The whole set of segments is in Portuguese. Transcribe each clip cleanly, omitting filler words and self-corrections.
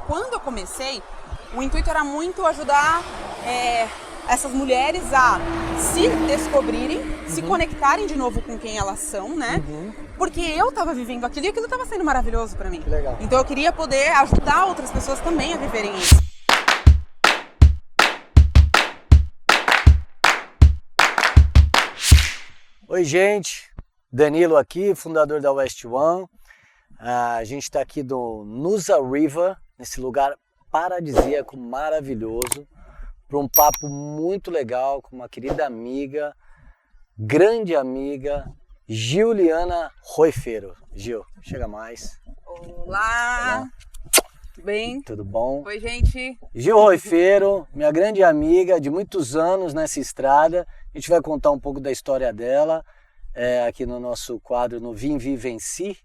Quando eu comecei, o intuito era muito ajudar essas mulheres a se descobrirem, se conectarem de novo com quem elas são, né? Porque eu estava vivendo aquilo e aquilo estava sendo maravilhoso para mim. Que legal. Então eu queria poder ajudar outras pessoas também a viverem isso. Oi, gente. Danilo aqui, fundador da West One. A gente está aqui do Nusa River, nesse lugar paradisíaco, maravilhoso, para um papo muito legal com uma querida amiga, grande amiga, Giuliana Roifero. Gil, chega mais. Olá! Tudo bem? Tudo bom? Oi, gente! Gil Roifero, minha grande amiga de muitos anos nessa estrada. A gente vai contar um pouco da história dela aqui no nosso quadro no Vim Vivenci,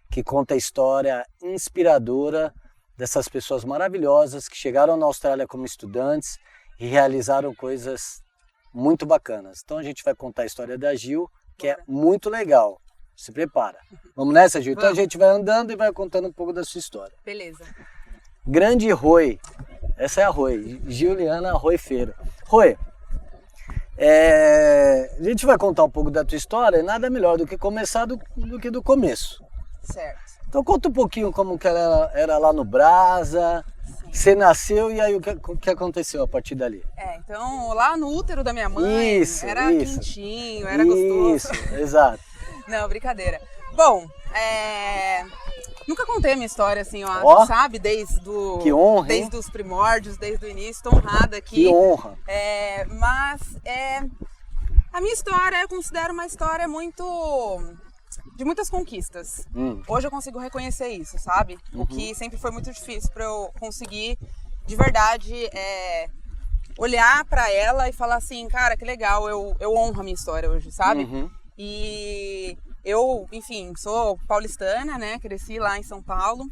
que conta a história inspiradora dessas pessoas maravilhosas que chegaram na Austrália como estudantes e realizaram coisas muito bacanas. Então a gente vai contar a história da Gil, que é muito legal. Se prepara. Vamos nessa, Gil? Então a gente vai andando e vai contando um pouco da sua história. Beleza. Grande Roi. Essa é a Roi, Giuliana Roifero. Roi, a gente vai contar um pouco da tua história e nada melhor do que começar do que do começo. Certo. Então conta um pouquinho como que ela era lá no Brasa, você nasceu e aí o que aconteceu a partir dali? Então lá no útero da minha mãe era quentinho, era gostoso. Isso, exato. Não, brincadeira. Bom, nunca contei a minha história assim, ó, sabe? Que honra, desde os primórdios, desde o início, tô honrada aqui. Que honra. Mas a minha história eu considero uma história de muitas conquistas. Hoje eu consigo reconhecer isso, sabe? O que sempre foi muito difícil para eu conseguir, de verdade, olhar para ela e falar assim, cara, que legal, eu honro a minha história hoje, sabe? E eu, enfim, sou paulistana, né? Cresci lá em São Paulo,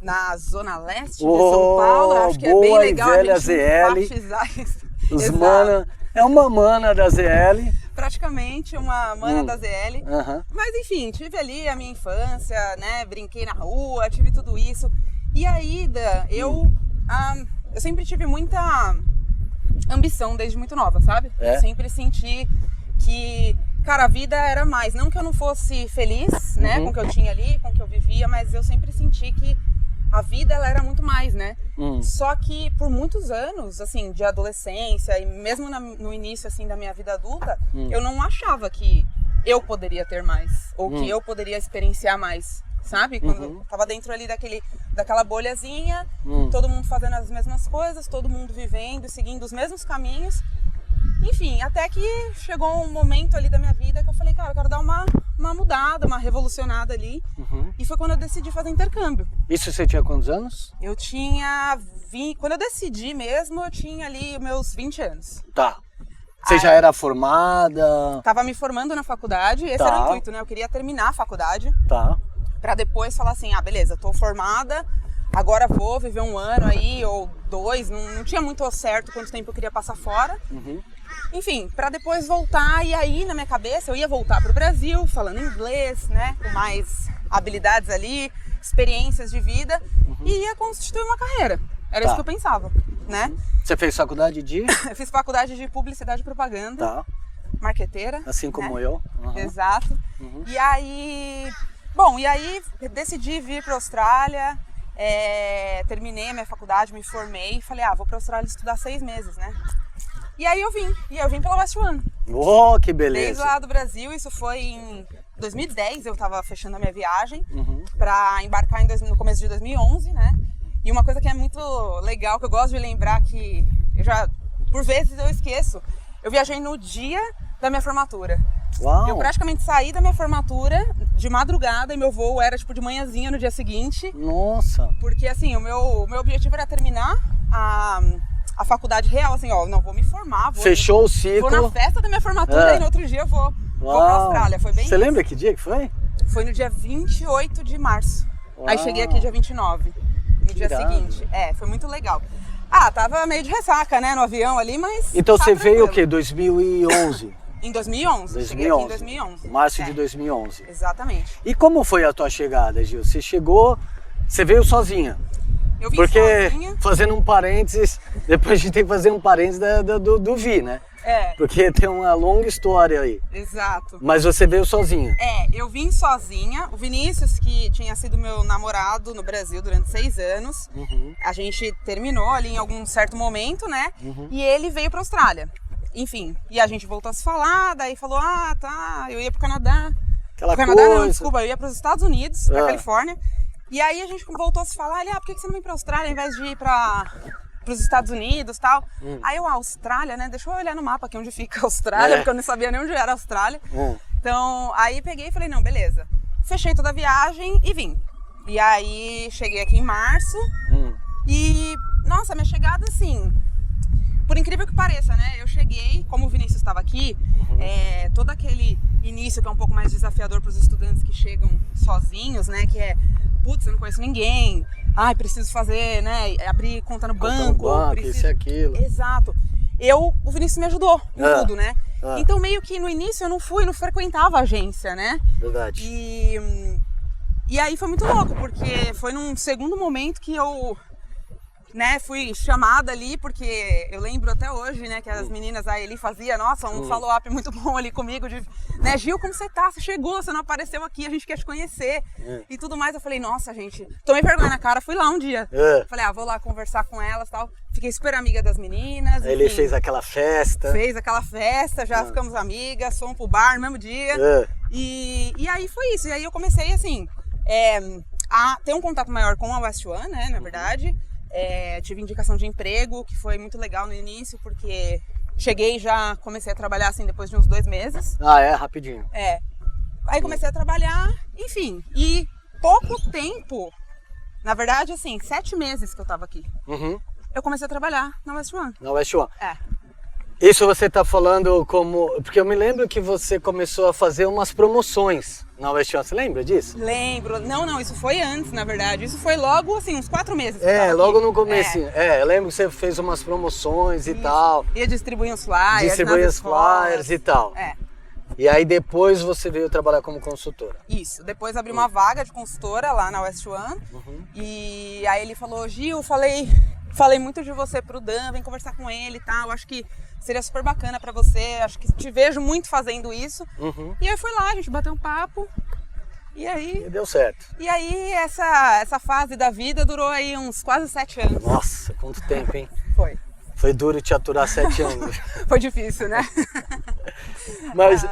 na zona leste de São Paulo. Acho que é bem legal a gente enfatizar isso. É uma mana da ZL. Praticamente uma mana da ZL. Mas enfim, tive ali a minha infância, né? Brinquei na rua, tive tudo isso. E aí, eu sempre tive muita ambição desde muito nova, sabe? Eu sempre senti que, cara, a vida era mais. Não que eu não fosse feliz, né? Com o que eu tinha ali, com o que eu vivia, mas eu sempre senti que a vida, ela era muito mais, né? Só que por muitos anos, assim, de adolescência e mesmo no início, assim, da minha vida adulta, eu não achava que eu poderia ter mais, ou que eu poderia experienciar mais, sabe? Quando eu tava dentro ali daquela bolhazinha, todo mundo fazendo as mesmas coisas, todo mundo vivendo e seguindo os mesmos caminhos. Enfim, até que chegou um momento ali da minha vida que eu falei, cara, eu quero dar uma mudada, uma revolucionada ali. E foi quando eu decidi fazer intercâmbio. Isso você tinha quantos anos? Eu tinha quando eu decidi mesmo, eu tinha ali meus 20 anos. Tá. Você já era formada? Tava me formando na faculdade, esse era o intuito, né? Eu queria terminar a faculdade. Tá. Pra depois falar assim, beleza, tô formada, agora vou viver um ano aí, ou 2, não tinha muito ao certo quanto tempo eu queria passar fora. Enfim, pra depois voltar, e aí na minha cabeça eu ia voltar pro Brasil, falando inglês, né, com mais habilidades ali, experiências de vida, e ia constituir uma carreira. Era isso que eu pensava, né? Você fez faculdade de? Eu fiz faculdade de publicidade e propaganda, marqueteira. Assim como né? eu. Exato. E aí, bom, decidi vir pra Austrália, terminei a minha faculdade, me formei, falei, vou pra Austrália estudar 6 meses, né? E aí eu vim pela West One. Oh, que beleza! Desde lá do Brasil, isso foi em 2010, eu tava fechando a minha viagem pra embarcar no começo de 2011, né? E uma coisa que é muito legal, que eu gosto de lembrar, que por vezes eu esqueço, eu viajei no dia da minha formatura. Uau. Eu praticamente saí da minha formatura de madrugada e meu voo era tipo de manhãzinha no dia seguinte. Nossa! Porque assim, o meu objetivo era terminar a faculdade real, assim, não vou me formar. Fechou o ciclo. Vou na festa da minha formatura e no outro dia eu vou pra Austrália. Foi bem Você lembra que dia que foi? Foi no dia 28 de março. Uau. Aí cheguei aqui dia 29, no dia seguinte. Foi muito legal. Tava meio de ressaca, né, no avião ali, mas... Então você tranquilo. veio o quê? 2011? Em 2011. Cheguei aqui em 2011. Março de 2011. Exatamente. E como foi a tua chegada, Gil? Você chegou Você veio sozinha. Eu vim Porque, sozinha. fazendo um parênteses, depois a gente tem que fazer um parênteses do Vi, né? Porque tem uma longa história aí. Exato. Mas você veio sozinha. Eu vim sozinha. O Vinícius, que tinha sido meu namorado no Brasil durante 6 anos, a gente terminou ali em algum certo momento, né? E ele veio pra Austrália. Enfim, e a gente voltou a se falar, daí falou, eu ia pro Canadá. Desculpa, eu ia pros Estados Unidos, pra Califórnia. E aí a gente voltou a se falar, por que você não vem pra Austrália ao invés de ir pros Estados Unidos e tal? Aí a Austrália, né? Deixa eu olhar no mapa aqui onde fica a Austrália, porque eu não sabia nem onde era a Austrália. Então, aí peguei e falei, não, beleza. Fechei toda a viagem e vim. E aí cheguei aqui em março e, nossa, minha chegada assim... Por incrível que pareça, né? Eu cheguei, como o Vinícius estava aqui, todo aquele início que é um pouco mais desafiador para os estudantes que chegam sozinhos, né? Que é, putz, eu não conheço ninguém, preciso fazer, né? Abrir conta no banco. Isso e aquilo. Exato. O Vinícius me ajudou em tudo, né? Então meio que no início eu não frequentava a agência, né? Verdade. E aí foi muito louco, porque foi num segundo momento que eu... né, fui chamada ali, porque eu lembro até hoje, né, que as meninas, a Eli fazia, nossa, um follow-up muito bom ali comigo, de, né, Gil, como você tá? Você chegou, você não apareceu aqui, a gente quer te conhecer, e tudo mais. Eu falei, nossa, gente, tomei vergonha na cara, fui lá um dia, falei, vou lá conversar com elas e tal, fiquei super amiga das meninas. Aí ele fez aquela festa. Já ficamos amigas, fomos pro bar no mesmo dia, e aí foi isso, e aí eu comecei, assim, a ter um contato maior com a West One, né, na verdade. Tive indicação de emprego, que foi muito legal no início, porque cheguei e já comecei a trabalhar assim depois de uns 2 meses. Rapidinho. Aí comecei a trabalhar, enfim, e pouco tempo, na verdade assim, 7 meses que eu tava aqui, eu comecei a trabalhar na West One. Na West One. Isso você tá falando como... Porque eu me lembro que você começou a fazer umas promoções na West One, você lembra disso? Lembro. Não, isso foi antes, na verdade. Isso foi logo, assim, uns 4 meses. Logo no começo. Eu lembro que você fez umas promoções e tal. Ia distribuir os flyers. Distribuir os flyers e tal. E aí depois você veio trabalhar como consultora. Isso. Depois abri uma vaga de consultora lá na West One. E aí ele falou, Gil, falei muito de você pro Dan, vem conversar com ele e tal. Acho que seria super bacana pra você, acho que te vejo muito fazendo isso. E aí fui lá, a gente bateu um papo. E aí... E deu certo. E aí essa fase da vida durou aí uns quase 7 anos. Nossa, quanto tempo, hein? Foi. Foi duro te aturar 7 anos. Foi difícil, né?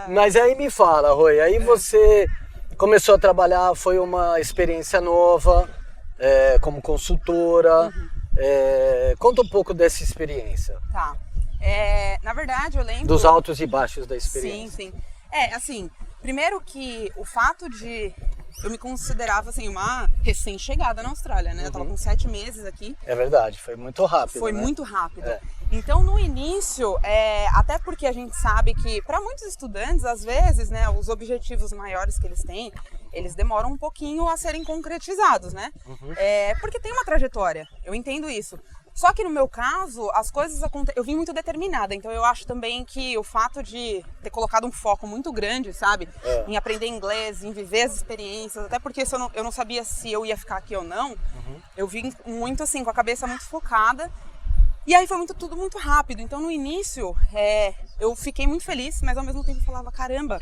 Mas aí me fala, Roi, aí você começou a trabalhar, foi uma experiência nova, como consultora. Conta um pouco dessa experiência. Tá. Na verdade, eu lembro... Dos altos e baixos da experiência. Sim. Assim, primeiro que o fato de... Eu me considerava, assim, uma recém-chegada na Austrália, né? Eu tava com 7 meses aqui. É verdade, foi muito rápido, Foi né? muito rápido. Então, no início, até porque a gente sabe que, para muitos estudantes, às vezes, né, os objetivos maiores que eles têm, eles demoram um pouquinho a serem concretizados, né? Porque tem uma trajetória, eu entendo isso. Só que no meu caso, as coisas acontecem... Eu vim muito determinada, então eu acho também que o fato de ter colocado um foco muito grande, sabe? Em aprender inglês, em viver as experiências, até porque eu não sabia se eu ia ficar aqui ou não, eu vim muito assim, com a cabeça muito focada. E aí foi tudo muito rápido, então no início eu fiquei muito feliz, mas ao mesmo tempo eu falava, caramba,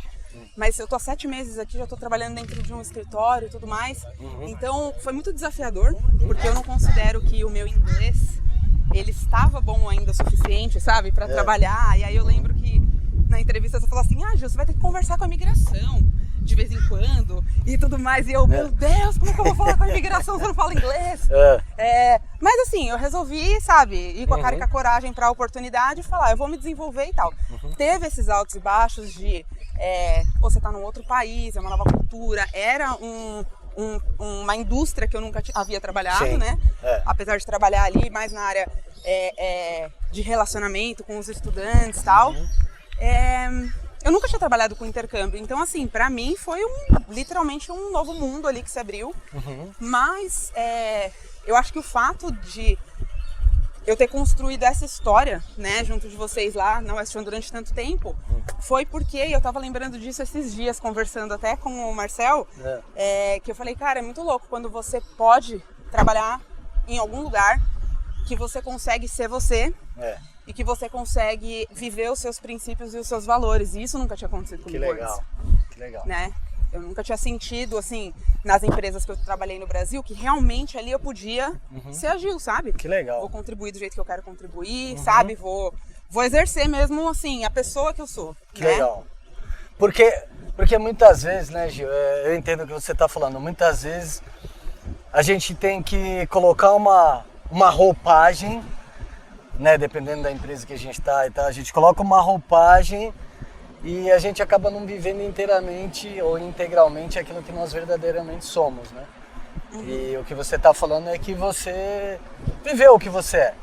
mas eu tô há 7 meses aqui, já tô trabalhando dentro de um escritório e tudo mais, então foi muito desafiador, porque eu não considero que o meu inglês, ele estava bom ainda o suficiente, sabe, para trabalhar. E aí eu lembro que na entrevista você falou assim, Gil, você vai ter que conversar com a imigração de vez em quando e tudo mais. E eu, meu Deus, como é que eu vou falar com a imigração se eu não falo inglês? Mas assim, eu resolvi, sabe, ir com a cara e com a coragem para a oportunidade e falar, eu vou me desenvolver e tal. Teve esses altos e baixos de você tá num outro país, é uma nova cultura, era uma indústria que eu nunca havia trabalhado, né? Apesar de trabalhar ali mais na área de relacionamento com os estudantes e tal. Eu nunca tinha trabalhado com intercâmbio, então assim, pra mim foi literalmente um novo mundo ali que se abriu. Mas eu acho que o fato de eu ter construído essa história, né, junto de vocês lá na West One durante tanto tempo, foi porque eu tava lembrando disso esses dias, conversando até com o Marcel, que eu falei, cara, é muito louco quando você pode trabalhar em algum lugar que você consegue ser você e que você consegue viver os seus princípios e os seus valores. E isso nunca tinha acontecido comigo antes. Que legal. Né? Eu nunca tinha sentido, assim, nas empresas que eu trabalhei no Brasil, que realmente ali eu podia ser Gil, sabe? Que legal. Vou contribuir do jeito que eu quero contribuir, sabe? Vou exercer mesmo, assim, a pessoa que eu sou. Que legal. Porque muitas vezes, né, Gil, eu entendo o que você está falando, muitas vezes a gente tem que colocar uma roupagem, né, dependendo da empresa que a gente está e tal, a gente coloca uma roupagem e a gente acaba não vivendo inteiramente ou integralmente aquilo que nós verdadeiramente somos, né? E o que você está falando é que você viveu o que você é.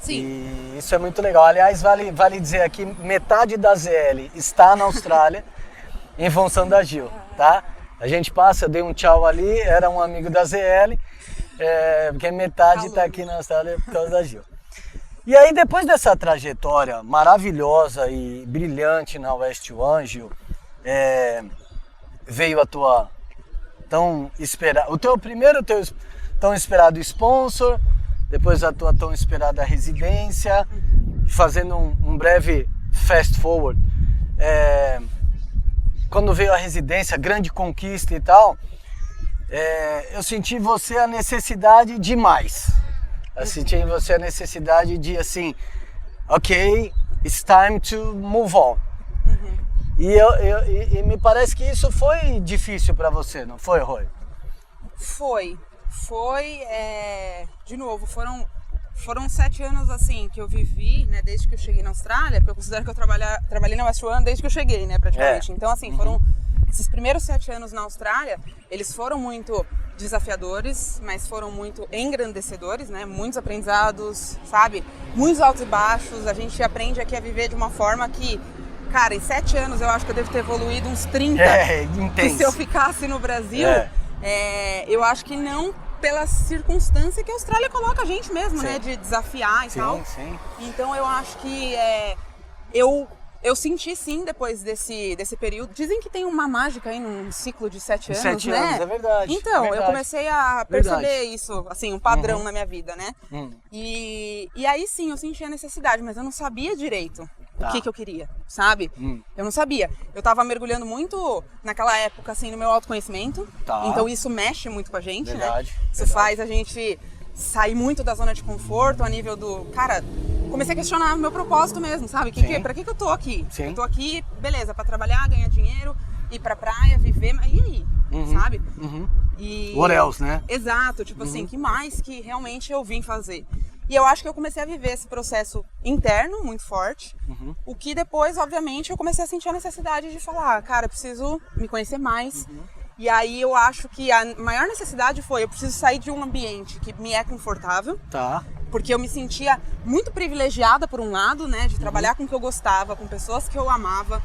Sim. E isso é muito legal. Aliás, vale dizer aqui, metade da ZL está na Austrália em função da Gil, tá? A gente passa, eu dei um tchau ali, era um amigo da ZL, porque metade está aqui na Austrália por causa da Gil. E aí, depois dessa trajetória maravilhosa e brilhante na West One, Gil, veio a tua tão esperada, o teu tão esperado sponsor, depois a tua tão esperada residência, fazendo um breve fast forward. Quando veio a residência, grande conquista e tal, eu senti em você a necessidade de mais. Eu senti em você a necessidade de, assim, ok, it's time to move on. E me parece que isso foi difícil para você, não foi, Roy? Foi, de novo, foram 7 anos, assim, que eu vivi, né, desde que eu cheguei na Austrália, porque eu considero que eu trabalhei na West One desde que eu cheguei, né, praticamente. Então, assim, foram esses primeiros 7 anos na Austrália, eles foram muito desafiadores, mas foram muito engrandecedores, né? Muitos aprendizados, sabe? Muitos altos e baixos. A gente aprende aqui a viver de uma forma que, cara, em 7 anos eu acho que eu devo ter evoluído uns 30. Intenso. Que se eu ficasse no Brasil, eu acho que não pela circunstância que a Austrália coloca a gente mesmo, né? De desafiar e tal. Sim. Então eu acho que eu senti sim, depois desse período. Dizem que tem uma mágica aí num ciclo de 7 anos, 7 né? anos, é verdade. Então, verdade. eu comecei a perceber isso, assim, um padrão na minha vida, né? E aí sim, eu senti a necessidade, mas eu não sabia direito o que eu queria, sabe? Eu não sabia. Eu tava mergulhando muito naquela época, assim, no meu autoconhecimento. Então isso mexe muito com a gente, né? Isso faz a gente sair muito da zona de conforto a nível do... Cara, comecei a questionar o meu propósito mesmo, sabe? Pra que eu tô aqui? Sim. Eu tô aqui, beleza, pra trabalhar, ganhar dinheiro, ir pra praia, viver, mas e aí? Sabe? E... What else, né? Exato, tipo assim, que mais que realmente eu vim fazer? E eu acho que eu comecei a viver esse processo interno muito forte, o que depois, obviamente, eu comecei a sentir a necessidade de falar, cara, eu preciso me conhecer mais. E aí eu acho que a maior necessidade foi, eu preciso sair de um ambiente que me é confortável. Porque eu me sentia muito privilegiada por um lado, né, de trabalhar com o que eu gostava, com pessoas que eu amava,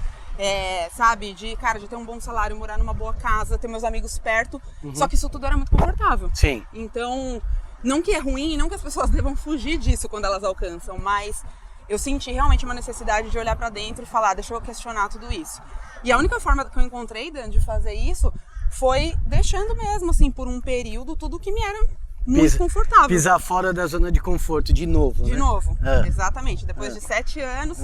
sabe, de ter um bom salário, morar numa boa casa, ter meus amigos perto, só que isso tudo era muito confortável. Sim. Então, não que é ruim, não que as pessoas devam fugir disso quando elas alcançam, mas eu senti realmente uma necessidade de olhar pra dentro e falar, deixa eu questionar tudo isso. E a única forma que eu encontrei, Dan, de fazer isso foi deixando mesmo, assim, por um período, tudo que me era muito confortável. Pisar fora da zona de conforto, de novo, De novo, exatamente. Depois de 7 anos.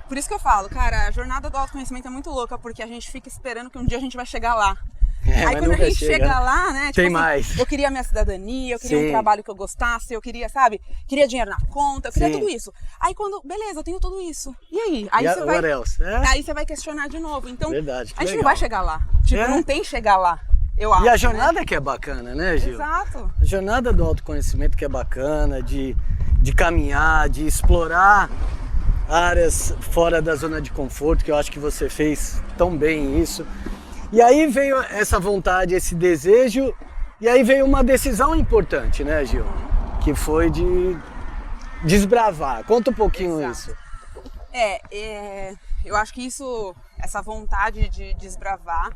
Por isso que eu falo, cara, a jornada do autoconhecimento é muito louca, porque a gente fica esperando que um dia a gente vai chegar lá. Aí quando a gente chega lá, né, tem assim, mais. Eu queria minha cidadania, eu queria um trabalho que eu gostasse, eu queria, sabe, queria dinheiro na conta, eu queria tudo isso. Aí quando, beleza, eu tenho tudo isso. E aí? Aí você vai questionar de novo. Então, a gente não vai chegar lá. Tipo, não tem chegar lá, eu acho. E a jornada que é bacana, né, Gil? Exato. A jornada do autoconhecimento que é bacana, de caminhar, de explorar áreas fora da zona de conforto, que eu acho que você fez tão bem isso. E aí veio essa vontade, esse desejo, e aí veio uma decisão importante, né, Gil? Que foi de desbravar. Conta um pouquinho isso. Eu acho que essa vontade de desbravar,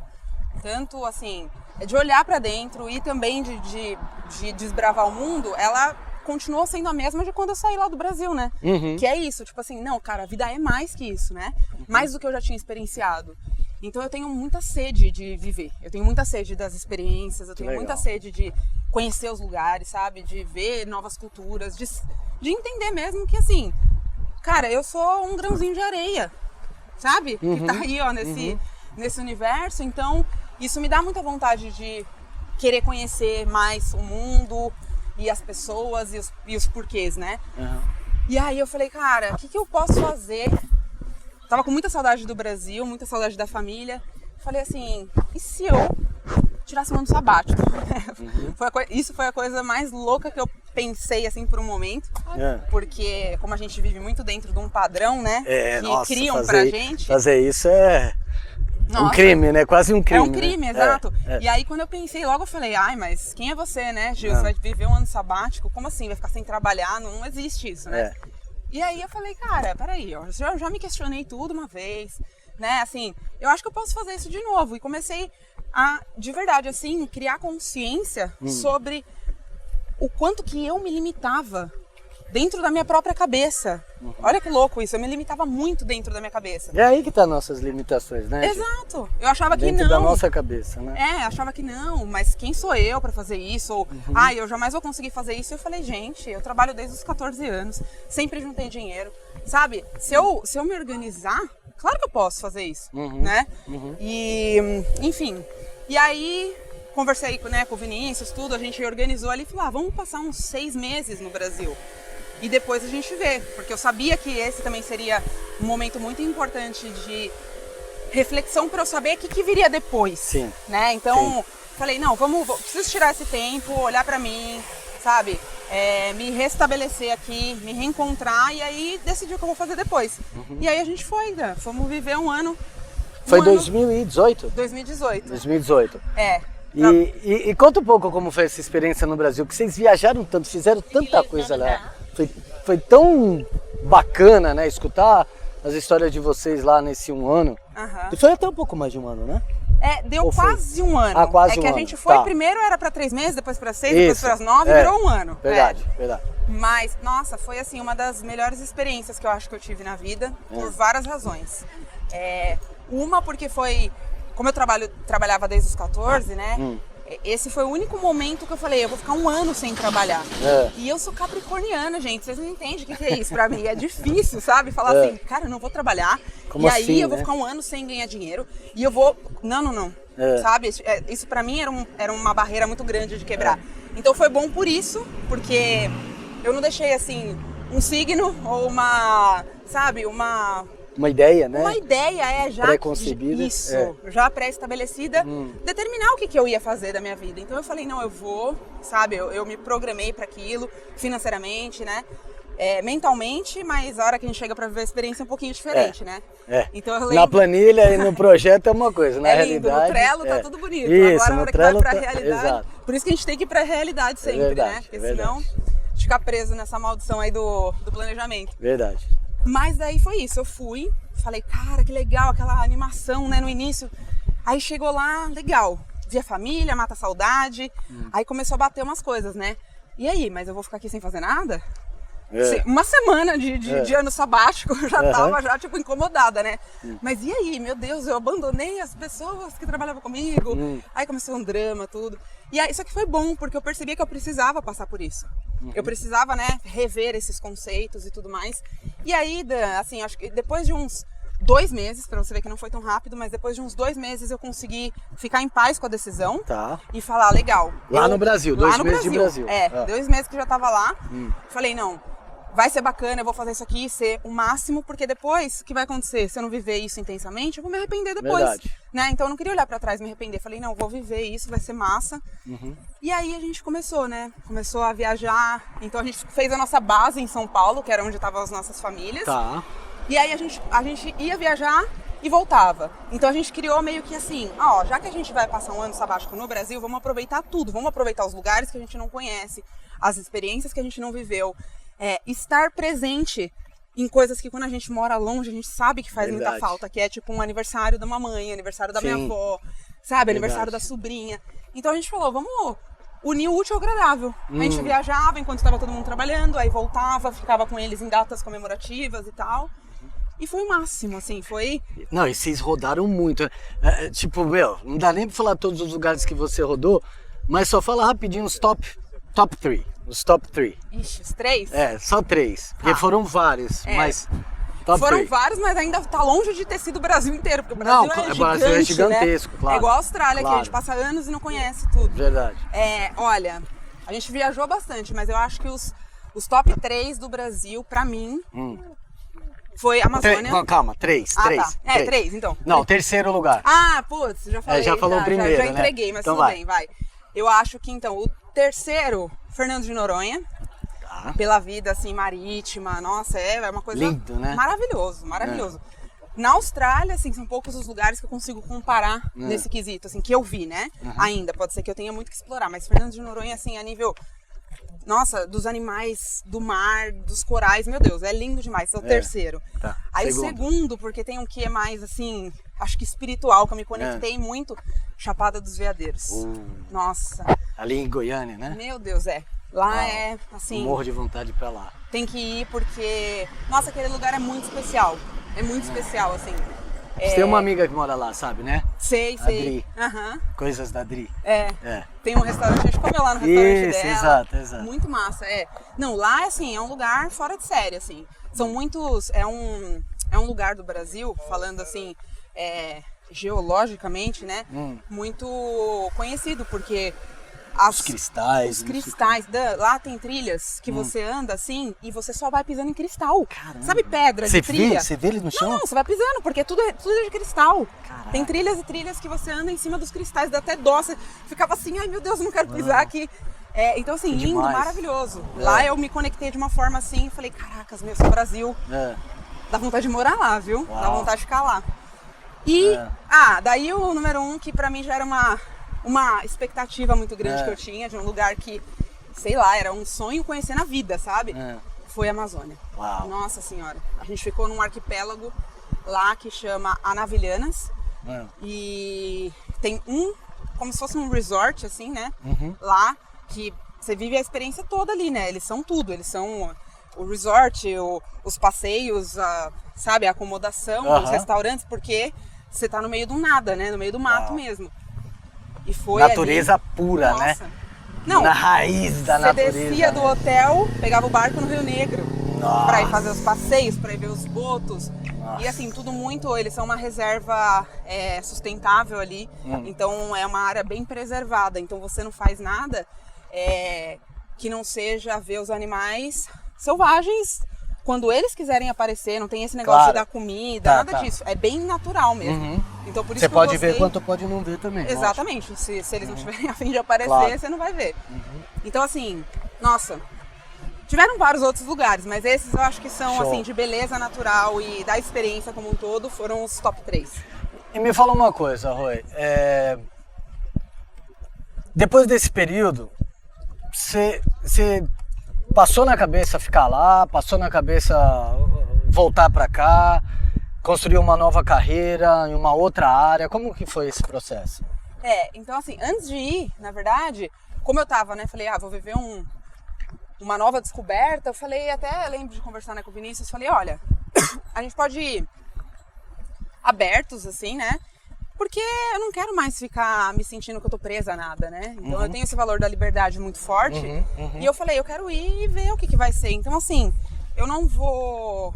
tanto assim, de olhar pra dentro e também de desbravar o mundo, ela continuou sendo a mesma de quando eu saí lá do Brasil, né? Que é isso, tipo assim, não, cara, a vida é mais que isso, né? Mais do que eu já tinha experienciado. Então eu tenho muita sede de viver, eu tenho muita sede das experiências, eu tenho muita sede de conhecer os lugares, sabe? De ver novas culturas, de entender mesmo que assim, cara, eu sou um grãozinho de areia, sabe? Que tá aí, ó, nesse universo, então isso me dá muita vontade de querer conhecer mais o mundo e as pessoas e os porquês, né? E aí eu falei, cara, o que eu posso fazer? Tava com muita saudade do Brasil, muita saudade da família. Falei assim, e se eu tirasse um ano sabático? Isso foi a coisa mais louca que eu pensei, assim, por um momento. Porque como a gente vive muito dentro de um padrão, né? Que criam pra gente. Fazer isso é um crime, né? Quase um crime. É um crime, né? Exato. E aí quando eu pensei, logo eu falei, ai, mas quem é você, né, Gil? Você vai viver um ano sabático? Como assim? Vai ficar sem trabalhar? Não existe isso, né? E aí eu falei, cara, peraí, eu já me questionei tudo uma vez, né, assim, eu acho que eu posso fazer isso de novo. E comecei a, de verdade, assim, criar consciência sobre o quanto que eu me limitava dentro da minha própria cabeça. Olha que louco isso, eu me limitava muito dentro da minha cabeça. É aí que tá nossas limitações, né? Exato, eu achava que dentro não. da nossa cabeça, né? Achava que não, mas quem sou eu pra fazer isso? Ou, eu jamais vou conseguir fazer isso. Eu falei, gente, eu trabalho desde os 14 anos, sempre juntei dinheiro, sabe? Se eu me organizar, claro que eu posso fazer isso, né? E, enfim, e aí conversei com o Vinícius, tudo, a gente organizou ali e falou, vamos passar uns 6 meses no Brasil. E depois a gente vê, porque eu sabia que esse também seria um momento muito importante de reflexão para eu saber o que viria depois. Sim. Né? Então, falei, não, preciso tirar esse tempo, olhar para mim, sabe? Me restabelecer aqui, me reencontrar e aí decidir o que eu vou fazer depois. E aí a gente foi, né? Fomos viver um ano. Foi 2018? 2018. 2018. É. E conta um pouco como foi essa experiência no Brasil, que vocês viajaram tanto, fizeram tanta coisa lá. Foi tão bacana, né, escutar as histórias de vocês lá nesse um ano. Foi até um pouco mais de um ano, né? Deu quase um ano. Quase um ano. Que a gente foi, primeiro era para 3 meses, depois para 6, depois para 9, virou um ano. Verdade. Mas, nossa, foi assim, uma das melhores experiências que eu acho que eu tive na vida, por várias razões. Uma porque foi, como eu trabalhava desde os 14, né? Esse foi o único momento que eu falei, eu vou ficar um ano sem trabalhar. E eu sou capricorniana, gente, vocês não entendem o que é isso pra mim. É difícil, sabe? Falar assim, cara, eu não vou trabalhar. Como e aí assim, eu vou ficar um ano sem ganhar dinheiro. E eu vou... Não. Sabe? Isso pra mim era uma barreira muito grande de quebrar. Então foi bom por isso, porque eu não deixei, assim, um signo ou uma... Sabe? Uma ideia, né? Uma ideia, já pré-concebida. Isso, já pré-estabelecida, determinar o que eu ia fazer da minha vida. Então eu falei, não, eu vou, sabe? Eu me programei para aquilo, financeiramente, né? Mentalmente, mas a hora que a gente chega para viver a experiência é um pouquinho diferente, né? Então eu lembro... Na planilha e no projeto é uma coisa, na realidade... No Trello tá tudo bonito, isso, agora a hora que vai pra realidade... Exato. Por isso que a gente tem que ir pra realidade sempre, verdade, né? Porque senão fica preso nessa maldição aí do planejamento. Verdade. Mas daí foi isso, eu fui, falei, cara, que legal, aquela animação, né, no início. Aí chegou lá, legal, vi a família, mata a saudade, aí começou a bater umas coisas, né? E aí, mas eu vou ficar aqui sem fazer nada? Uma semana de ano sabático, eu já tava tipo, incomodada, né? Mas e aí, meu Deus, eu abandonei as pessoas que trabalhavam comigo. Aí começou um drama, tudo. E aí, só que foi bom, porque eu percebi que eu precisava passar por isso. Eu precisava, né, rever esses conceitos e tudo mais. E aí, assim, acho que depois de uns 2 meses, pra você ver que não foi tão rápido, mas depois de uns 2 meses eu consegui ficar em paz com a decisão. E falar, legal. Lá no Brasil, 2 meses de Brasil. 2 meses que eu já tava lá. Falei, não, vai ser bacana, eu vou fazer isso aqui, ser o máximo, porque depois, o que vai acontecer? Se eu não viver isso intensamente, eu vou me arrepender depois. Né? Então eu não queria olhar pra trás e me arrepender. Falei, não, vou viver isso, vai ser massa. E aí a gente começou, né? Começou a viajar. Então a gente fez a nossa base em São Paulo, que era onde estavam as nossas famílias. E aí a gente ia viajar e voltava. Então a gente criou meio que assim, já que a gente vai passar um ano sabático no Brasil, vamos aproveitar tudo. Vamos aproveitar os lugares que a gente não conhece, as experiências que a gente não viveu. Estar presente em coisas que quando a gente mora longe, a gente sabe que faz muita falta, que é tipo um aniversário da mamãe, aniversário da minha avó, sabe? Aniversário da sobrinha. Então a gente falou, vamos unir o útil ao agradável. A gente viajava enquanto estava todo mundo trabalhando, aí voltava, ficava com eles em datas comemorativas e tal. E foi o máximo, assim, foi... Não, e vocês rodaram muito. Tipo, não dá nem pra falar todos os lugares que você rodou, mas só fala rapidinho os top 3. Os top 3. Ixi, os 3? Só 3. Porque foram vários, mas... Foram vários, mas ainda tá longe de ter sido o Brasil inteiro, porque o Brasil é gigantesco, né? Claro. É igual a Austrália, que a gente passa anos e não conhece tudo. Verdade. Olha, a gente viajou bastante, mas eu acho que os top 3 do Brasil, pra mim, foi Amazônia. Calma, 3. Tá. 3, então. Não, terceiro lugar. Putz, já falei. Já falou primeiro, já entreguei, mas então tudo bem, vai. Eu acho que, então, o terceiro, Fernando de Noronha. Pela vida, assim, marítima, nossa, é uma coisa... Lindo, né? Maravilhoso. Na Austrália, assim, são poucos os lugares que eu consigo comparar nesse quesito, assim, que eu vi, né? Ainda, pode ser que eu tenha muito que explorar, mas Fernando de Noronha, assim, a nível... Nossa, dos animais, do mar, dos corais, meu Deus, é lindo demais, esse é o terceiro. Tá. Aí o segundo, porque tem um que é mais, assim, acho que espiritual, que eu me conectei muito, Chapada dos Veadeiros. Nossa. Ali em Goiânia, né? Meu Deus, Lá é, assim... Morro de vontade de ir pra lá. Tem que ir porque... Nossa, aquele lugar é muito especial. É muito especial, assim. Você tem uma amiga que mora lá, sabe, né? Sei. Dri. Coisas da Dri. Tem um restaurante, a gente comeu lá no restaurante dela. Exato. Muito massa, Não, lá, assim, é um lugar fora de série, assim. São muitos... É um lugar do Brasil, falando assim... geologicamente, né? Muito conhecido, porque... Os cristais. Lá tem trilhas que você anda assim e você só vai pisando em cristal. Caramba. Sabe pedra de trilha? Você vê ele no chão? Não, você vai pisando, porque tudo é de cristal. Caraca. Tem trilhas e trilhas que você anda em cima dos cristais, dá até dó. Você ficava assim, ai meu Deus, não quero pisar aqui. Então assim, lindo, maravilhoso. Lá eu me conectei de uma forma assim e falei, caracas, meu, esse Brasil. Dá vontade de morar lá, viu? Dá vontade de ficar lá. E, daí o número 1, que pra mim já era uma expectativa muito grande que eu tinha, de um lugar que, sei lá, era um sonho conhecer na vida, sabe? Foi a Amazônia. Uau. Nossa Senhora. A gente ficou num arquipélago lá que chama Anavilhanas. E tem como se fosse um resort, assim, né? Lá, que você vive a experiência toda ali, né? Eles são tudo, eles são o resort, os passeios, sabe? A acomodação, os restaurantes, porque você tá no meio do nada, né? No meio do mato mesmo. E foi natureza ali... pura, Nossa. né? Não, na raiz da natureza. Você descia do hotel, pegava o barco no Rio Negro. Nossa. Pra ir fazer os passeios, pra ir ver os botos. Nossa. E assim, tudo muito... Eles são uma reserva sustentável ali. Então é uma área bem preservada. Então você não faz nada que não seja ver os animais selvagens quando eles quiserem aparecer. Não tem esse negócio de dar comida, nada disso. É bem natural mesmo. Então, por isso você que pode ver quanto pode não ver também. Exatamente. Se eles não tiverem a fim de aparecer, você não vai ver. Então, assim, nossa, tiveram vários outros lugares, mas esses eu acho que são, assim, de beleza natural e da experiência como um todo, foram os top 3. E me fala uma coisa, Roy. Depois desse período, você passou na cabeça ficar lá, passou na cabeça voltar pra cá, construir uma nova carreira em uma outra área? Como que foi esse processo? Então assim, antes de ir, na verdade, como eu tava, né, falei, vou viver uma nova descoberta, eu falei, até lembro de conversar, né, com o Vinícius, falei, olha, a gente pode ir abertos, assim, né, porque eu não quero mais ficar me sentindo que eu tô presa a nada, né, então eu tenho esse valor da liberdade muito forte, e eu falei, eu quero ir e ver o que vai ser, então assim, eu não vou...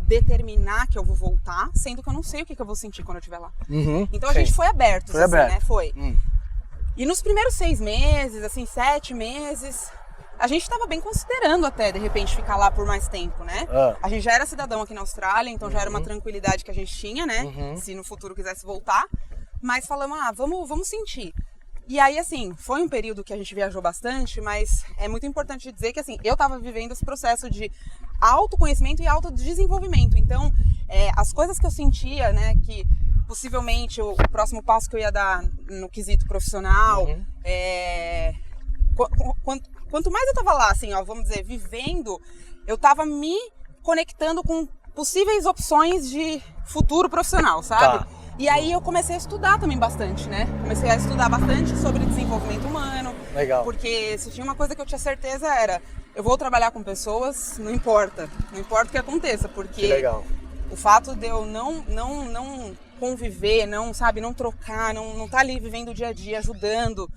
determinar que eu vou voltar, sendo que eu não sei o que eu vou sentir quando eu estiver lá. Então a gente foi aberto, assim, né? Foi. E nos primeiros 6 meses, assim, 7 meses, a gente estava bem considerando até, de repente, ficar lá por mais tempo, né? A gente já era cidadão aqui na Austrália, então já era uma tranquilidade que a gente tinha, né? Se no futuro quisesse voltar. Mas falamos, vamos sentir. E aí, assim, foi um período que a gente viajou bastante, mas é muito importante dizer que, assim, eu estava vivendo esse processo de autoconhecimento e autodesenvolvimento. Então, as coisas que eu sentia, né, que possivelmente o próximo passo que eu ia dar no quesito profissional, quanto mais eu estava lá, assim, vamos dizer, vivendo, eu estava me conectando com possíveis opções de futuro profissional, sabe? E aí eu comecei a estudar também bastante, né? Comecei a estudar bastante sobre desenvolvimento humano. Legal. Porque se tinha uma coisa que eu tinha certeza era, eu vou trabalhar com pessoas, não importa o que aconteça, porque que legal. O fato de eu não conviver, não trocar, não tá ali vivendo o dia a dia, ajudando,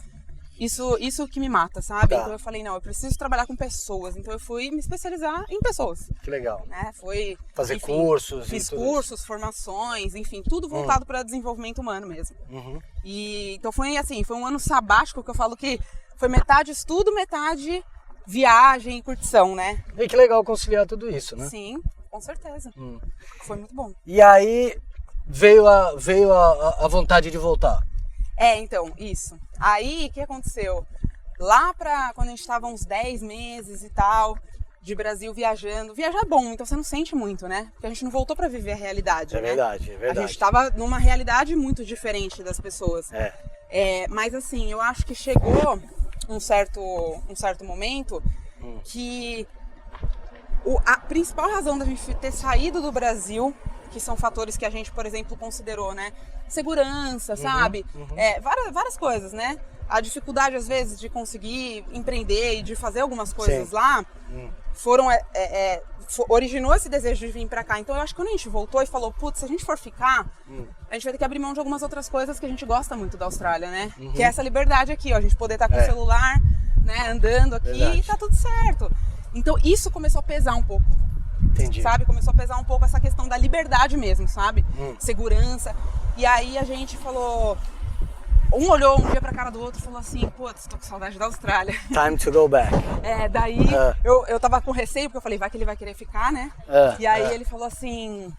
isso que me mata, sabe? Tá. Então eu falei, não, eu preciso trabalhar com pessoas. Então eu fui me especializar em pessoas. Que legal. Né? Foi, fazer enfim, cursos. Fiz cursos, formações, enfim, tudo voltado para desenvolvimento humano mesmo. E então foi um ano sabático que eu falo que foi metade estudo, metade viagem e curtição, né? E que legal conciliar tudo isso, né? Sim, com certeza. Foi muito bom. E aí veio a vontade de voltar. Então, isso. Aí, o que aconteceu? Lá pra quando a gente estava uns 10 meses e tal, de Brasil viajando. Viajar é bom, então você não sente muito, né? Porque a gente não voltou pra viver a realidade, né? Verdade, é verdade. A gente estava numa realidade muito diferente das pessoas. Mas assim, eu acho que chegou um certo momento que a principal razão da gente ter saído do Brasil, que são fatores que a gente, por exemplo, considerou, né? Segurança, sabe? Várias coisas, né? A dificuldade, às vezes, de conseguir empreender e de fazer algumas coisas lá, originou esse desejo de vir pra cá. Então, eu acho que quando a gente voltou e falou, putz, se a gente for ficar, a gente vai ter que abrir mão de algumas outras coisas que a gente gosta muito da Austrália, né? Que é essa liberdade aqui, ó, a gente poder estar com o celular, né, andando aqui e tá tudo certo. Então, isso começou a pesar um pouco. Entendi. Sabe? Começou a pesar um pouco essa questão da liberdade mesmo, sabe? Segurança. E aí a gente falou... Um olhou um dia pra cara do outro e falou assim, putz, tô com saudade da Austrália. Time to go back. Daí eu tava com receio, porque eu falei, vai que ele vai querer ficar, né? E aí ele falou assim,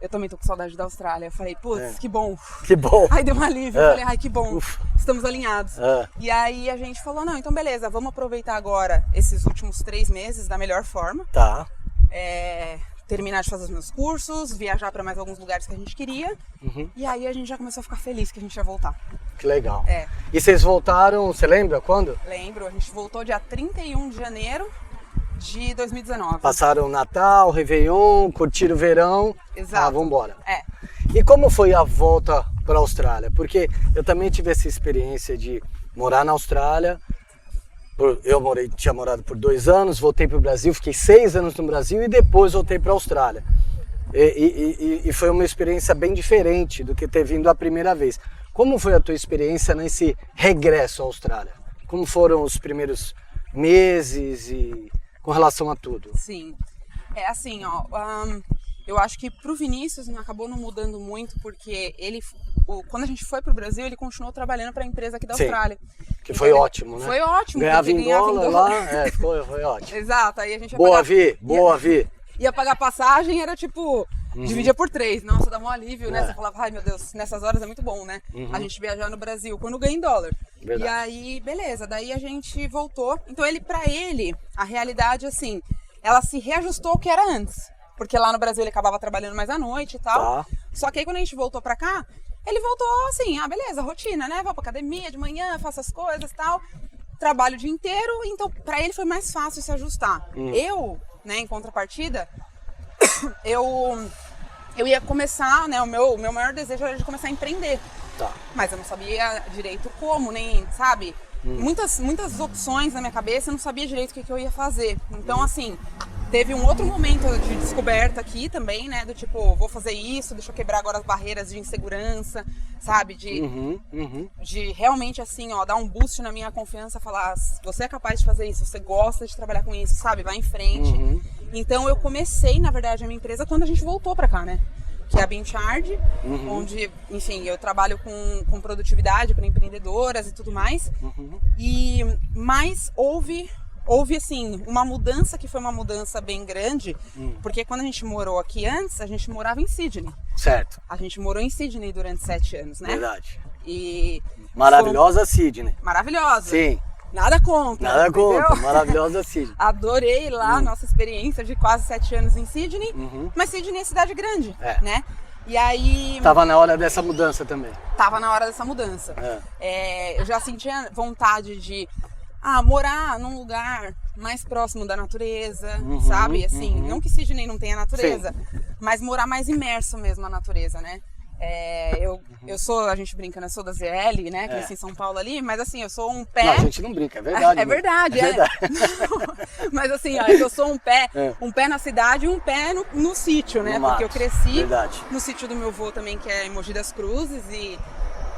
eu também tô com saudade da Austrália. Eu falei, putz, que bom. Que bom. Aí deu um alívio, eu falei, ai, que bom, estamos alinhados. E aí a gente falou, não, então beleza, vamos aproveitar agora esses últimos 3 meses da melhor forma. Tá. Terminar de fazer os meus cursos, viajar para mais alguns lugares que a gente queria. E aí a gente já começou a ficar feliz que a gente ia voltar. Que legal. E vocês voltaram, você lembra quando? Lembro, a gente voltou dia 31 de janeiro de 2019. Passaram o Natal, Réveillon, curtiram o verão. Exato. Vamos embora. E como foi a volta para a Austrália? Porque eu também tive essa experiência de morar na Austrália. Tinha morado por 2 anos, voltei para o Brasil, fiquei 6 anos no Brasil e depois voltei para a Austrália. E foi uma experiência bem diferente do que ter vindo a primeira vez. Como foi a tua experiência nesse regresso à Austrália? Como foram os primeiros meses e com relação a tudo? Sim, assim, ó, eu acho que pro Vinícius acabou não mudando muito, porque quando a gente foi pro Brasil, ele continuou trabalhando para a empresa aqui da Austrália. Que foi ótimo, né? Foi ótimo. Ganhava em dólar lá, foi ótimo. Exato, aí a gente ia Boa, Vi. Ia pagar passagem, era tipo, dividia por 3. Nossa, dá um alívio, né? Você falava, ai meu Deus, nessas horas é muito bom, né? A gente viajar no Brasil, quando ganha em dólar. Verdade. E aí, beleza, daí a gente voltou. Então pra ele, a realidade, assim, ela se reajustou ao que era antes. Porque lá no Brasil ele acabava trabalhando mais à noite e tal. Só que aí quando a gente voltou pra cá, ele voltou assim, beleza, rotina, né? Vou pra academia de manhã, faço as coisas e tal. Trabalho o dia inteiro, então pra ele foi mais fácil se ajustar. Eu, né, em contrapartida, eu ia começar, né, o meu maior desejo era de começar a empreender. Mas eu não sabia direito como, nem, sabe? Muitas opções na minha cabeça, eu não sabia direito o que eu ia fazer. Então, assim, teve um outro momento de descoberta aqui também, né? Do tipo, vou fazer isso, deixa eu quebrar agora as barreiras de insegurança, sabe? De realmente, assim, ó, dar um boost na minha confiança, falar, você é capaz de fazer isso, você gosta de trabalhar com isso, sabe? Vai em frente. Então, eu comecei, na verdade, a minha empresa quando a gente voltou pra cá, né? Que é a Beamcharge, onde, enfim, eu trabalho com produtividade para empreendedoras e tudo mais. Mas houve, assim, uma mudança que foi uma mudança bem grande, porque quando a gente morou aqui antes, a gente morava em Sydney. Certo. A gente morou em Sydney durante 7 anos, né? Verdade. E maravilhosa Sydney. Maravilhosa. Sim. Nada contra, entendeu? Maravilhosa Sydney. Adorei lá a nossa experiência de quase 7 anos em Sydney, mas Sydney é cidade grande, né? E aí... Tava na hora dessa mudança também. Tava na hora dessa mudança. Eu já sentia vontade de morar num lugar mais próximo da natureza, sabe? Assim, não que Sydney não tenha natureza, mas morar mais imerso mesmo na natureza, né? Eu sou, a gente brinca, né? Eu sou da ZL, né? Cresci em São Paulo ali, mas assim, eu sou um pé... Não, a gente não brinca, é verdade. É verdade, Mas assim, ó, eu sou um pé na cidade e um pé no sítio, né? Porque eu cresci no sítio do meu avô também, que é em Mogi das Cruzes, e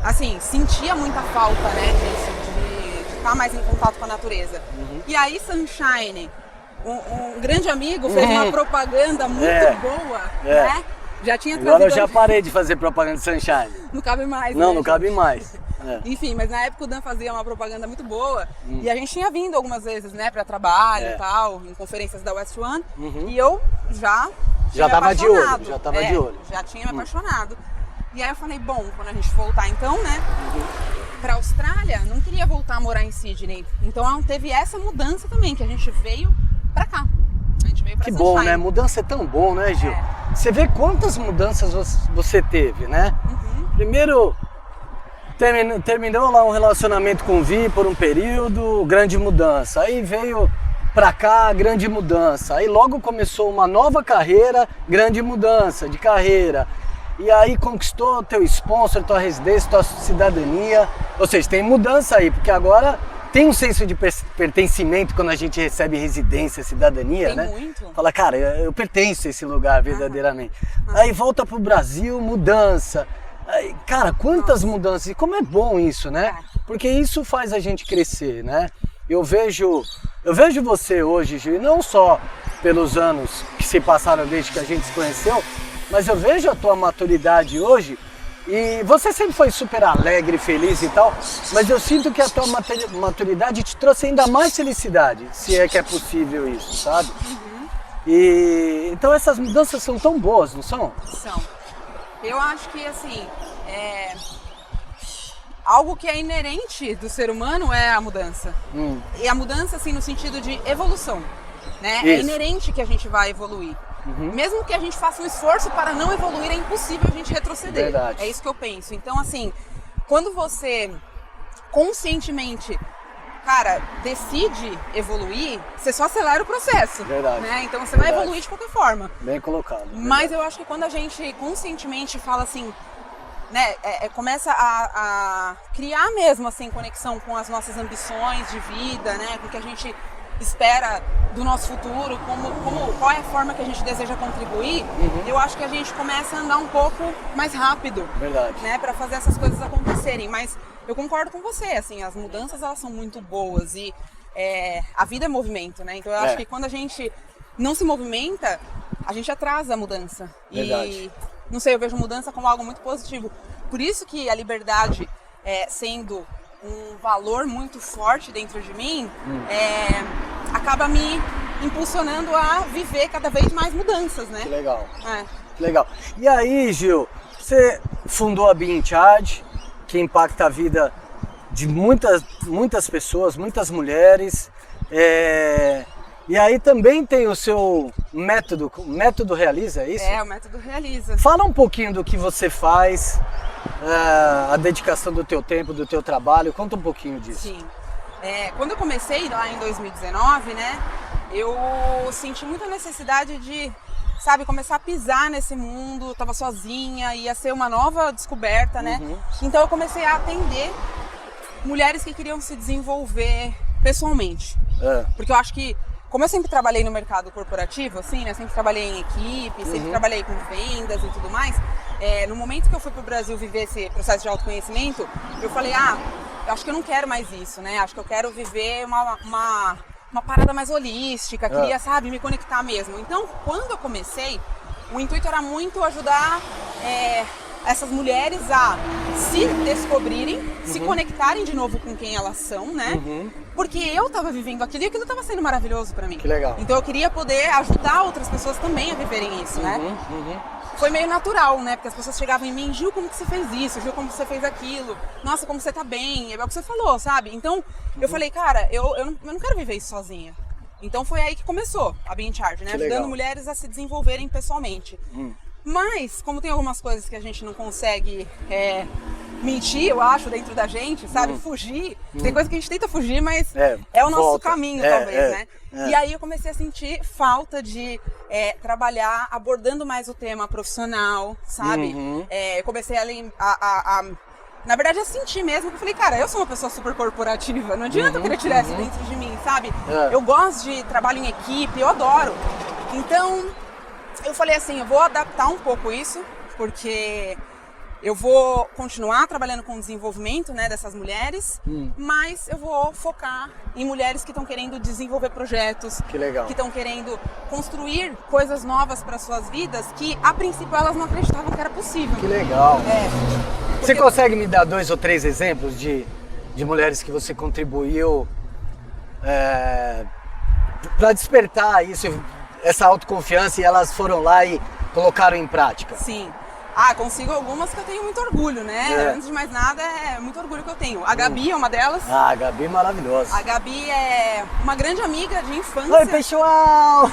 assim, sentia muita falta, né, disso, de estar mais em contato com a natureza. E aí, Sunshine, um grande amigo, fez uma propaganda muito boa, né? Já tinha trazido... Agora eu já parei de fazer propaganda de Sunshine. Não cabe mais, Não, né, não cabe mais. Enfim, mas na época o Dan fazia uma propaganda muito boa e a gente tinha vindo algumas vezes, né, para trabalho e tal, em conferências da West One, e eu já tava de olho, já tinha me apaixonado. E aí eu falei, bom, quando a gente voltar então, né, pra Austrália, não queria voltar a morar em Sydney. Então teve essa mudança também, que a gente veio pra cá. A gente veio pra Que Sunshine. bom, né? Mudança é tão bom, né, Gil? Você vê quantas mudanças você teve, né? Primeiro, terminou lá um relacionamento com o Vi por um período, grande mudança. Aí veio pra cá, grande mudança. Aí logo começou uma nova carreira, grande mudança de carreira. E aí conquistou teu sponsor, tua residência, tua cidadania. Ou seja, tem mudança aí, porque agora tem um senso de pertencimento quando a gente recebe residência, cidadania, tem né? Muito. Fala, cara, eu pertenço a esse lugar verdadeiramente. Aí volta pro Brasil, mudança. Aí, cara, quantas mudanças. E como é bom isso, né? Porque isso faz a gente crescer, né? Eu vejo você hoje, Gil, não só pelos anos que se passaram desde que a gente se conheceu, mas eu vejo a tua maturidade hoje. E você sempre foi super alegre, feliz e tal, mas eu sinto que a tua maturidade te trouxe ainda mais felicidade, se é que é possível isso, sabe? E então essas mudanças são tão boas, não são? São. Eu acho que assim, algo que é inerente do ser humano é a mudança. E a mudança assim no sentido de evolução, né? Isso. É inerente que a gente vai evoluir. Mesmo que a gente faça um esforço para não evoluir, é impossível a gente retroceder. Verdade. É isso que eu penso. Então, assim, quando você conscientemente, cara, decide evoluir, você só acelera o processo. Verdade. Né? Então você vai evoluir de qualquer forma. Bem colocado. Mas eu acho que quando a gente conscientemente fala assim, né, começa a criar mesmo assim conexão com as nossas ambições de vida, né, com o que a gente espera do nosso futuro, qual é a forma que a gente deseja contribuir, eu acho que a gente começa a andar um pouco mais rápido, né, para fazer essas coisas acontecerem. Mas eu concordo com você, assim, as mudanças elas são muito boas e a vida é movimento, né? Então eu acho que quando a gente não se movimenta, a gente atrasa a mudança. E não sei, eu vejo mudança como algo muito positivo. Por isso que a liberdade, sendo um valor muito forte dentro de mim, acaba me impulsionando a viver cada vez mais mudanças, né? Que legal. Que legal. E aí, Gil, você fundou a Be In Charge, que impacta a vida de muitas pessoas, muitas mulheres. E aí também tem o seu método Realiza, é isso? O método Realiza. Fala um pouquinho do que você faz, a dedicação do teu tempo, do teu trabalho, conta um pouquinho disso. Sim. Quando eu comecei lá em 2019, né, eu senti muita necessidade de, sabe, começar a pisar nesse mundo, eu tava sozinha, ia ser uma nova descoberta, né? Então eu comecei a atender mulheres que queriam se desenvolver pessoalmente. Porque eu acho que, como eu sempre trabalhei no mercado corporativo, assim, né, sempre trabalhei em equipe, sempre trabalhei com vendas e tudo mais, no momento que eu fui pro Brasil viver esse processo de autoconhecimento, eu falei, eu acho que eu não quero mais isso, né? Acho que eu quero viver uma parada mais holística, queria, sabe, me conectar mesmo. Então, quando eu comecei, o intuito era muito ajudar essas mulheres a se descobrirem, se conectarem de novo com quem elas são, né? Porque eu tava vivendo aquilo e aquilo tava sendo maravilhoso pra mim. Que legal. Então eu queria poder ajudar outras pessoas também a viverem isso, né? Foi meio natural, né? Porque as pessoas chegavam em mim, Gil, como que você fez isso? Gil, como você fez aquilo? Nossa, como você tá bem? É o que você falou, sabe? Então eu falei, cara, eu não quero viver isso sozinha. Então foi aí que começou a Be In Charge, né? Ajudando mulheres a se desenvolverem pessoalmente. Mas, como tem algumas coisas que a gente não consegue mentir, eu acho, dentro da gente, sabe? Fugir. Tem coisa que a gente tenta fugir, mas é o nosso caminho, talvez, né? E aí eu comecei a sentir falta de trabalhar abordando mais o tema profissional, sabe? Eu comecei na verdade, eu senti mesmo que eu falei, cara, eu sou uma pessoa super corporativa, não adianta eu querer tirar isso dentro de mim, sabe? Eu gosto de trabalho em equipe, eu adoro. Então, eu falei assim, eu vou adaptar um pouco isso, porque eu vou continuar trabalhando com o desenvolvimento, né, dessas mulheres, mas eu vou focar em mulheres que estão querendo desenvolver projetos, que estão querendo construir coisas novas para suas vidas, que a princípio elas não acreditavam que era possível. Que legal. Porque... Você consegue me dar 2 ou 3 exemplos de mulheres que você contribuiu para despertar isso, essa autoconfiança, e elas foram lá e colocaram em prática? Sim. Consigo algumas que eu tenho muito orgulho, né? Antes de mais nada, é muito orgulho que eu tenho. A Gabi é uma delas. A Gabi é maravilhosa. A Gabi é uma grande amiga de infância. Oi, pessoal!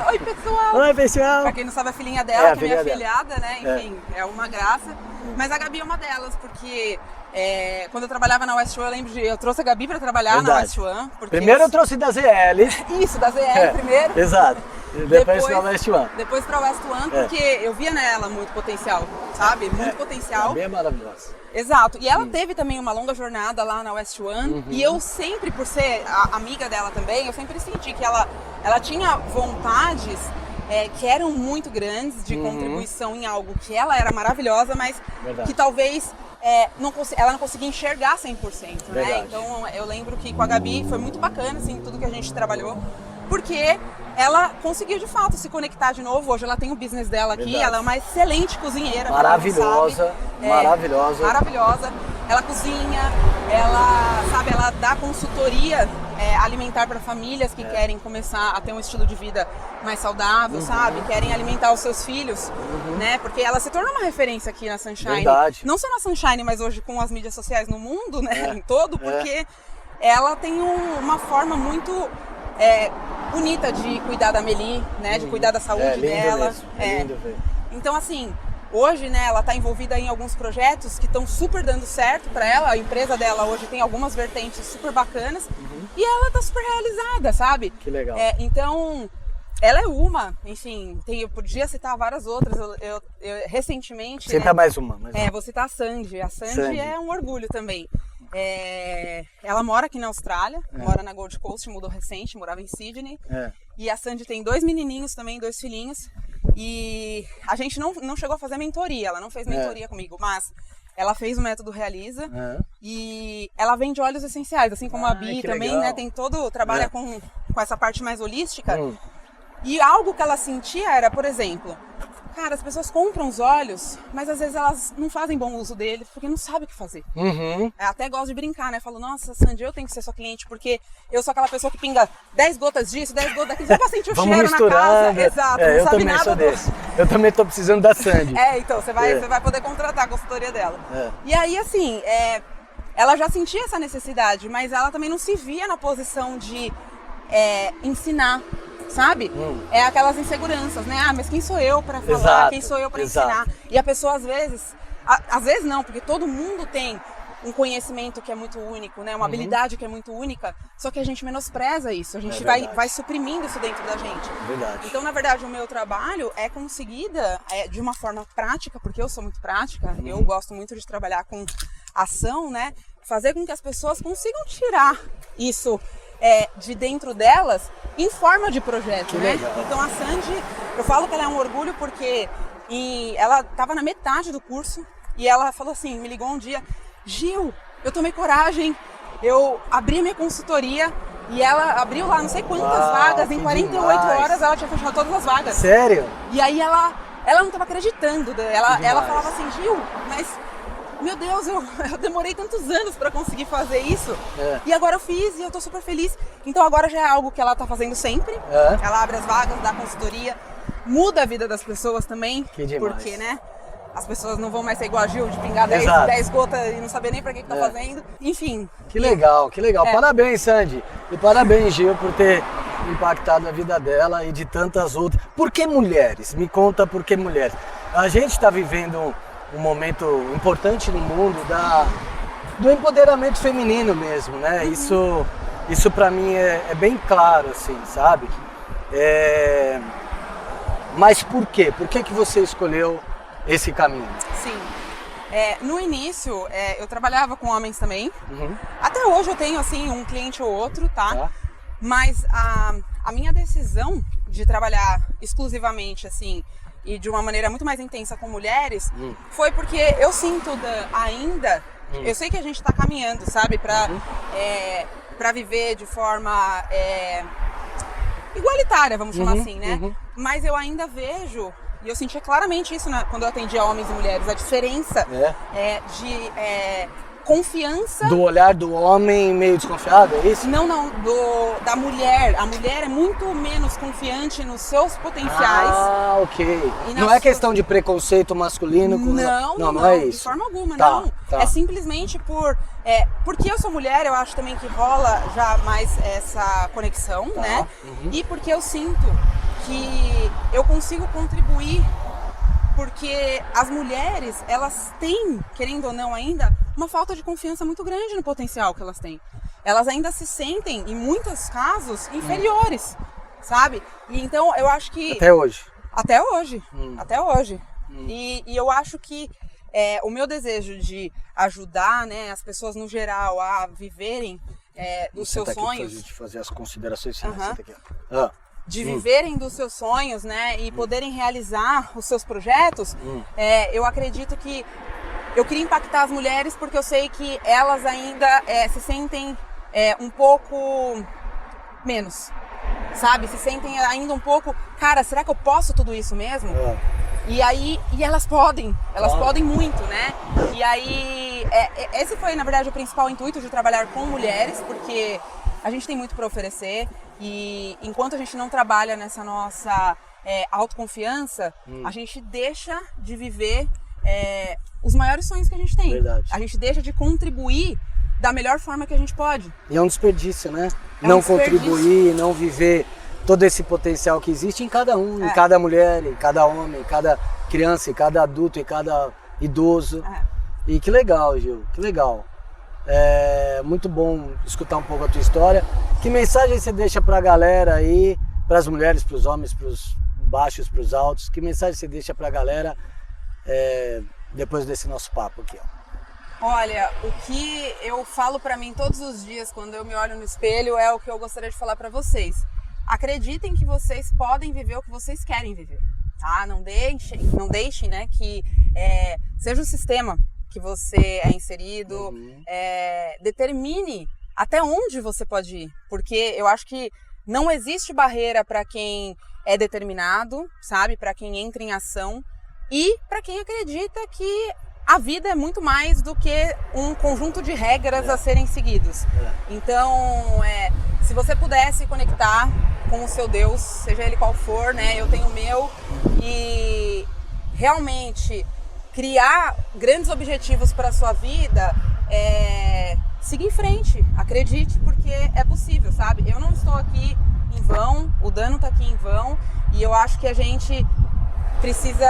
Oi, pessoal! Oi, pessoal! Pra quem não sabe, a filhinha dela, que é minha dela. afilhada, né? Enfim, é uma graça. Mas a Gabi é uma delas, porque quando eu trabalhava na West One, eu trouxe a Gabi pra trabalhar na West One. Primeiro eu trouxe da ZL. Isso, da ZL primeiro. Exato. Depois pra West One. Depois pra West One, porque eu via nela muito potencial, sabe? Muito potencial. Gabi é maravilhosa. Exato. E ela teve também uma longa jornada lá na West One. E eu sempre, por ser amiga dela também, eu sempre senti que ela tinha vontades que eram muito grandes de contribuição em algo que ela era maravilhosa, mas que talvez ela não conseguia enxergar 100%, né? Então eu lembro que com a Gabi foi muito bacana, assim, tudo que a gente trabalhou, porque ela conseguiu de fato se conectar de novo. Hoje ela tem o business dela aqui, ela é uma excelente cozinheira. Maravilhosa, maravilhosa. Maravilhosa. Ela cozinha, ela dá consultoria alimentar para famílias que querem começar a ter um estilo de vida mais saudável, sabe? Querem alimentar os seus filhos, né? Porque ela se tornou uma referência aqui na Sunshine. Verdade. Não só na Sunshine, mas hoje com as mídias sociais no mundo, né? Em todo, porque ela tem uma forma muito bonita de cuidar da Meli, né? De cuidar da saúde dela. Lindo ver. Então, assim, hoje, né, ela está envolvida em alguns projetos que estão super dando certo para ela. A empresa dela hoje tem algumas vertentes super bacanas e ela está super realizada, sabe? Que legal. Então, ela é uma, enfim, eu podia citar várias outras. Eu recentemente... Cita mais uma. Vou citar a Sandy. A Sandy é um orgulho também. Ela mora aqui na Austrália, mora na Gold Coast, mudou recente, morava em Sydney. E a Sandy tem 2 menininhos também, 2 filhinhos. E a gente não chegou a fazer mentoria, ela não fez mentoria comigo, mas ela fez o método Realiza e ela vende óleos essenciais, assim como a Bi também, legal, né? Tem trabalha com essa parte mais holística. E algo que ela sentia era, por exemplo, cara, as pessoas compram os óleos, mas às vezes elas não fazem bom uso deles porque não sabem o que fazer. Até gosto de brincar, né? Falo, nossa, Sandy, eu tenho que ser sua cliente porque eu sou aquela pessoa que pinga 10 gotas disso, 10 gotas daquilo, só pra sentir o cheiro na casa. Exato, não eu sabe também nada sou desse. Eu também tô precisando da Sandy. Então, você vai poder contratar a consultoria dela. E aí, assim, ela já sentia essa necessidade, mas ela também não se via na posição de ensinar. Sabe? Aquelas inseguranças, né? Mas quem sou eu para falar? Exato, quem sou eu para ensinar? E a pessoa às vezes não, porque todo mundo tem um conhecimento que é muito único, né? Uma habilidade que é muito única, só que a gente menospreza isso, a gente vai suprimindo isso dentro da gente. Verdade. Então, na verdade, o meu trabalho é conseguida de uma forma prática, porque eu sou muito prática, eu gosto muito de trabalhar com ação, né? Fazer com que as pessoas consigam tirar isso de dentro delas em forma de projeto, né? Então a Sandy, eu falo que ela é um orgulho porque ela estava na metade do curso e ela falou assim, me ligou um dia, Gil, eu tomei coragem, eu abri minha consultoria e ela abriu lá não sei quantas vagas, em 48 horas ela tinha fechado todas as vagas. Sério? E aí ela não estava acreditando, ela falava assim, Gil, mas... meu Deus, eu demorei tantos anos para conseguir fazer isso e agora eu fiz e eu tô super feliz. Então agora já é algo que ela tá fazendo sempre. Ela abre as vagas, dá consultoria, muda a vida das pessoas também. Que demais. Porque, né, as pessoas não vão mais ser igual a Gil, de pingar 10 gotas e não saber nem para que tá fazendo. Enfim. Que legal, que legal. Parabéns, Sandy. E parabéns, Gil, por ter impactado a vida dela e de tantas outras. Por que mulheres? Me conta por que mulheres. A gente está vivendo um momento importante no mundo do empoderamento feminino mesmo, né? Isso Isso pra mim é bem claro, assim, sabe? Mas por quê? Por que você escolheu esse caminho? Sim. No início, eu trabalhava com homens também. Até hoje eu tenho, assim, um cliente ou outro, tá? Mas a minha decisão de trabalhar exclusivamente, assim, e de uma maneira muito mais intensa com mulheres, foi porque eu sinto ainda, eu sei que a gente tá caminhando, sabe? Pra viver de forma igualitária, vamos chamar assim, né? Mas eu ainda vejo... E eu sentia claramente isso quando eu atendia homens e mulheres, a diferença de confiança... Do olhar do homem meio desconfiado, é isso? Não, da mulher. A mulher é muito menos confiante nos seus potenciais. Ah, ok. Não é questão de preconceito masculino? Não é isso. De forma alguma, tá, não. Tá. É simplesmente porque eu sou mulher, eu acho também que rola já mais essa conexão, né? E porque eu sinto que eu consigo contribuir, porque as mulheres, elas têm, querendo ou não ainda, uma falta de confiança muito grande no potencial que elas têm. Elas ainda se sentem, em muitos casos, inferiores, sabe? E então eu acho que... Até hoje. Até hoje. E eu acho que o meu desejo de ajudar, né, as pessoas no geral a viverem dos seus sonhos... Pra gente fazer as considerações finais. De viverem dos seus sonhos, né, e poderem realizar os seus projetos, eu acredito que eu queria impactar as mulheres porque eu sei que elas ainda se sentem um pouco menos, sabe? Se sentem ainda um pouco, cara, será que eu posso tudo isso mesmo? E elas podem muito, né? E aí, esse foi, na verdade, o principal intuito de trabalhar com mulheres, porque a gente tem muito para oferecer e enquanto a gente não trabalha nessa nossa autoconfiança, a gente deixa de viver os maiores sonhos que a gente tem. Verdade. A gente deixa de contribuir da melhor forma que a gente pode. E é um desperdício, né? Não contribuir, não viver todo esse potencial que existe em cada um, em cada mulher, em cada homem, em cada criança, em cada adulto, em cada idoso. E que legal, Gil, que legal. É muito bom escutar um pouco a tua história. Que mensagem você deixa pra galera aí, pras mulheres, pros homens, pros baixos, pros altos? Que mensagem você deixa pra galera depois desse nosso papo aqui, ó? Olha, o que eu falo pra mim todos os dias quando eu me olho no espelho é o que eu gostaria de falar pra vocês. Acreditem que vocês podem viver o que vocês querem viver, tá? Não deixem, né, que seja o sistema que você é inserido, determine até onde você pode ir, porque eu acho que não existe barreira para quem é determinado, sabe, para quem entra em ação e para quem acredita que a vida é muito mais do que um conjunto de regras a serem seguidos. Então, se você pudesse conectar com o seu Deus, seja ele qual for, né, eu tenho o meu, e realmente criar grandes objetivos para a sua vida, siga em frente, acredite, porque é possível, sabe? Eu não estou aqui em vão, o Dan está aqui em vão, e eu acho que a gente precisa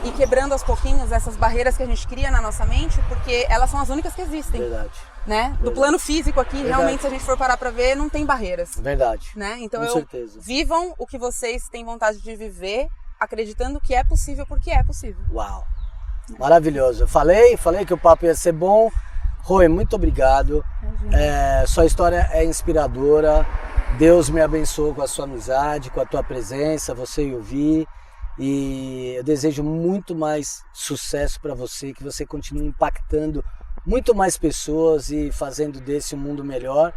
ir quebrando aos pouquinhos essas barreiras que a gente cria na nossa mente, porque elas são as únicas que existem. Verdade. Né? Verdade. Do plano físico aqui, Verdade. realmente, se a gente for parar para ver, não tem barreiras. Verdade. Né? Então, com certeza. Vivam o que vocês têm vontade de viver, acreditando que é possível, porque é possível. Uau! Maravilhoso. Eu falei que o papo ia ser bom. Rui, muito obrigado. Sua história é inspiradora. Deus me abençoou com a sua amizade, com a tua presença, você e o Vi. E eu desejo muito mais sucesso para você, que você continue impactando muito mais pessoas e fazendo desse um mundo melhor,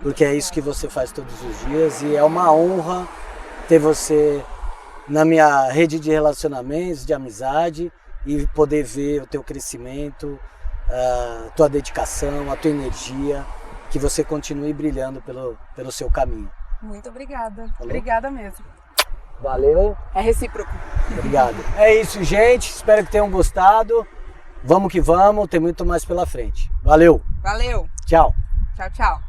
porque é isso que você faz todos os dias e é uma honra ter você na minha rede de relacionamentos, de amizade e poder ver o teu crescimento, a tua dedicação, a tua energia, que você continue brilhando pelo seu caminho. Muito obrigada. Falou? Obrigada mesmo. Valeu. É recíproco. Obrigado. É isso, gente. Espero que tenham gostado. Vamos que vamos. Tem muito mais pela frente. Valeu. Valeu. Tchau. Tchau, tchau.